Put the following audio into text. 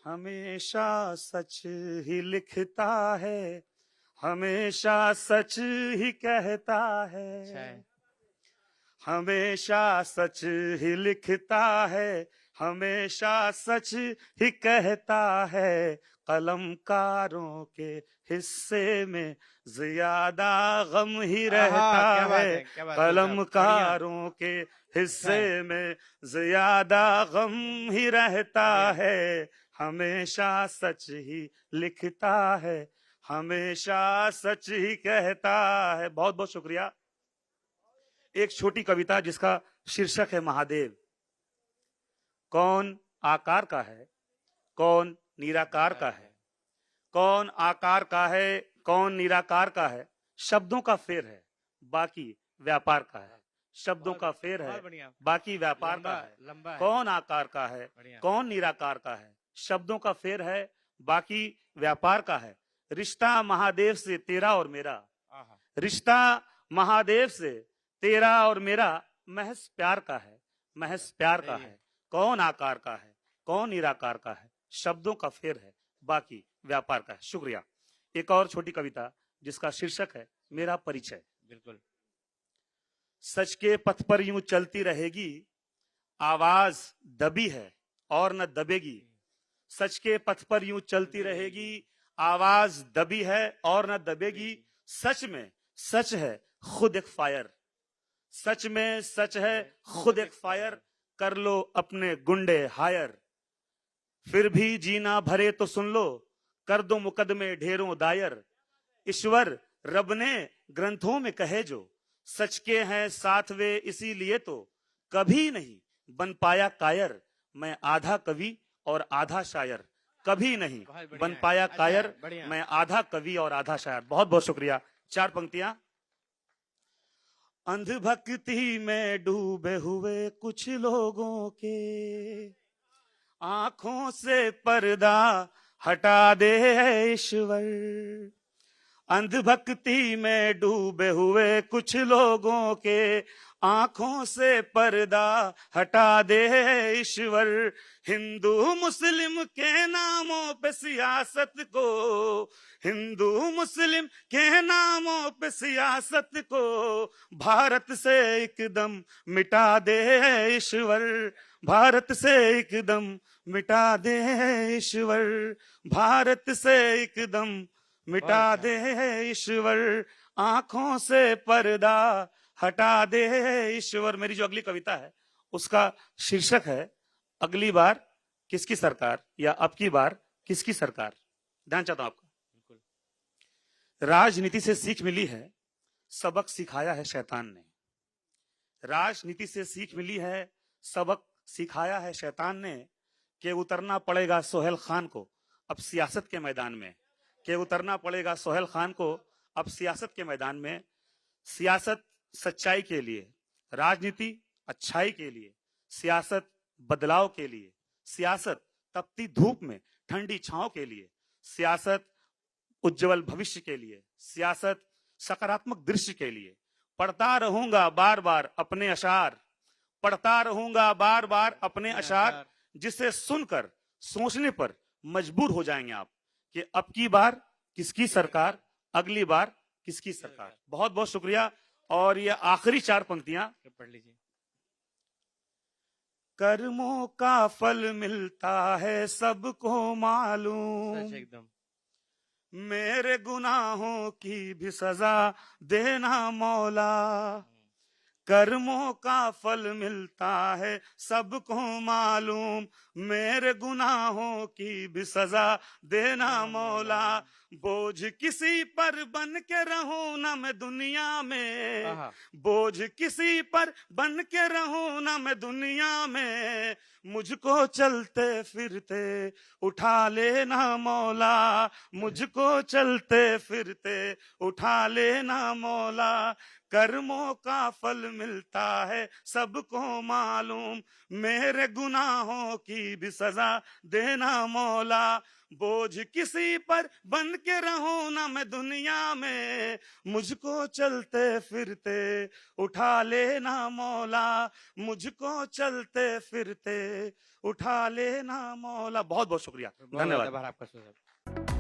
हमेशा सच ही लिखता है, हमेशा सच ही कहता है, हमेशा सच ही लिखता है, हमेशा सच ही कहता है। कलमकारों के हिस्से में ज्यादा गम ही रहता है, कलमकारों के हिस्से में ज्यादा गम ही रहता है। हमेशा सच ही लिखता है, हमेशा सच ही कहता है। बहुत बहुत शुक्रिया। एक छोटी कविता जिसका शीर्षक है महादेव। कौन आकार का है, कौन निराकार का है, कौन आकार का है, कौन निराकार का है। शब्दों का फेर है, बाकी व्यापार का है। शब्दों का फेर है, बाकी व्यापार का है। कौन आकार का है, कौन निराकार का है। शब्दों का फेर है, बाकी व्यापार का है। रिश्ता महादेव से तेरा और मेरा, रिश्ता महादेव से तेरा और मेरा महज प्यार का है, महज प्यार का है। कौन आकार का है, कौन निराकार का है। शब्दों का फेर है, बाकी व्यापार का है। शुक्रिया। एक और छोटी कविता जिसका शीर्षक है मेरा परिचय। बिल्कुल। सच के पथ पर यूं चलती रहेगी, आवाज दबी है और न दबेगी। सच के पथ पर यूं चलती रहेगी, आवाज दबी है और न दबेगी। सच में सच है खुद एक फायर, सच में सच है खुद एक फायर। कर लो अपने गुंडे हायर, फिर भी जीना भरे तो सुन लो, कर दो मुकदमे ढेरों दायर। ईश्वर रब ने ग्रंथों में कहे जो, सच के हैं साथ वे इसीलिए तो कभी नहीं बन पाया कायर। मैं आधा कवि और आधा शायर, कभी नहीं बन पाया कायर। मैं आधा कवि और आधा शायर। बहुत बहुत शुक्रिया। चार पंक्तियां। अंधभक्ति में डूबे हुए कुछ लोगों के, आंखों से पर्दा हटा दे ईश्वर। अंधभक्ति में डूबे हुए कुछ लोगों के, आंखों से पर्दा हटा दे ईश्वर। हिंदू मुस्लिम के नामों पे सियासत को, हिंदू मुस्लिम के नामों पे सियासत को भारत से एकदम मिटा दे ईश्वर। भारत से एकदम मिटा दे ईश्वर, भारत से एकदम मिटा दे ईश्वर। आंखों से पर्दा हटा दे ईश्वर। मेरी जो अगली कविता है उसका शीर्षक है अगली बार किसकी सरकार, या अब की बार किसकी सरकार। ध्यान चाहता हूं आपका। राजनीति से सीख मिली है, सबक सिखाया है शैतान ने। राजनीति से सीख मिली है, सबक सिखाया है शैतान ने। कि उतरना पड़ेगा सोहेल खान को अब सियासत के मैदान में, कि उतरना पड़ेगा सोहेल खान को अब सियासत के मैदान में। सियासत सच्चाई के लिए, राजनीति अच्छाई के लिए, सियासत बदलाव के लिए, सियासत तपती धूप में ठंडी छांव के लिए, सियासत उज्जवल भविष्य के लिए, सियासत सकारात्मक दृश्य के लिए। पढ़ता रहूंगा बार बार अपने अशार, पढ़ता रहूंगा बार बार अपने अशार, जिसे सुनकर सोचने पर मजबूर हो जाएंगे आप कि अब की बार किसकी सरकार, अगली बार किसकी सरकार। बहुत बहुत शुक्रिया। और ये आखिरी चार पंक्तियां पढ़ लीजिए। कर्मों का फल मिलता है सबको मालूम, एकदम। मेरे गुनाहों की भी सजा देना मौला। कर्मों का फल मिलता है सबको मालूम, मेरे गुनाहों की भी सजा देना मौला। बोझ किसी पर बन के रहूं ना मैं दुनिया में, बोझ किसी पर बन के रहूं ना मैं दुनिया में। मुझको चलते फिरते उठा लेना मौला, मुझको चलते फिरते उठा लेना मौला। कर्मों का फल मिलता है सबको मालूम, मेरे गुनाहों की भी सजा देना मौला। बोझ किसी पर बन के रहूं ना मैं दुनिया में, मुझको चलते फिरते उठा लेना मौला, मुझको चलते फिरते उठा लेना मौला। बहुत बहुत शुक्रिया, बहुत धन्यवाद। आभार आपका।